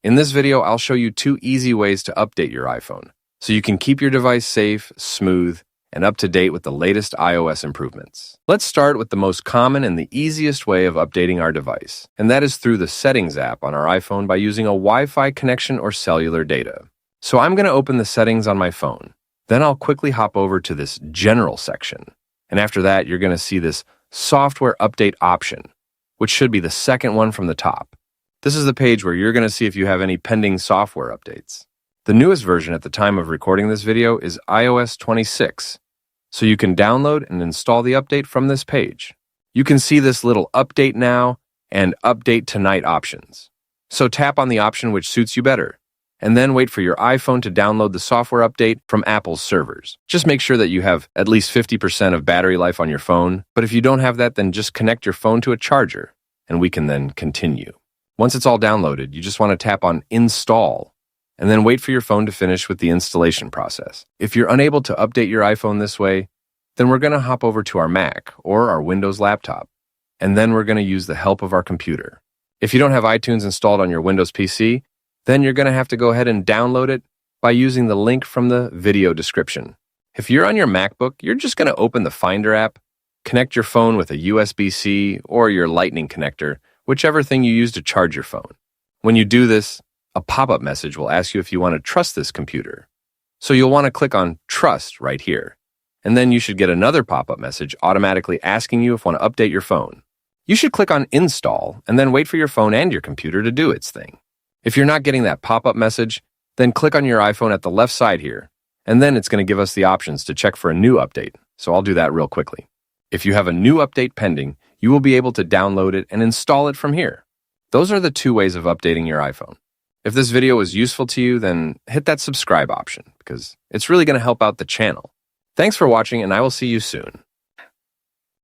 In this video, I'll show you 2 easy ways to update your iPhone, so you can keep your device safe, smooth, and up to date with the latest iOS improvements. Let's start with the most common and the easiest way of updating our device, and that is through the Settings app on our iPhone by using a Wi-Fi connection or cellular data. So I'm going to open the settings on my phone. Then I'll quickly hop over to this General section. And after that, you're going to see this Software Update option, which should be the second one from the top. This is the page where you're going to see if you have any pending software updates. The newest version at the time of recording this video is iOS 26, so you can download and install the update from this page. You can see this little Update Now and Update Tonight options. So tap on the option which suits you better, and then wait for your iPhone to download the software update from Apple's servers. Just make sure that you have at least 50% of battery life on your phone, but if you don't have that, then just connect your phone to a charger, and we can then continue. Once it's all downloaded, you just want to tap on Install, and then wait for your phone to finish with the installation process. If you're unable to update your iPhone this way, then we're going to hop over to our Mac or our Windows laptop, and then we're going to use the help of our computer. If you don't have iTunes installed on your Windows PC, then you're going to have to go ahead and download it by using the link from the video description. If you're on your MacBook, you're just going to open the Finder app, connect your phone with a USB-C or your Lightning connector, whichever thing you use to charge your phone. When you do this, a pop-up message will ask you if you want to trust this computer. So you'll want to click on Trust right here. And then you should get another pop-up message automatically asking you if you want to update your phone. You should click on Install and then wait for your phone and your computer to do its thing. If you're not getting that pop-up message, then click on your iPhone at the left side here, and then it's going to give us the options to check for a new update. So I'll do that real quickly. If you have a new update pending, you will be able to download it and install it from here. Those are the 2 ways of updating your iPhone. If this video was useful to you, then hit that subscribe option because it's really going to help out the channel. Thanks for watching, and I will see you soon.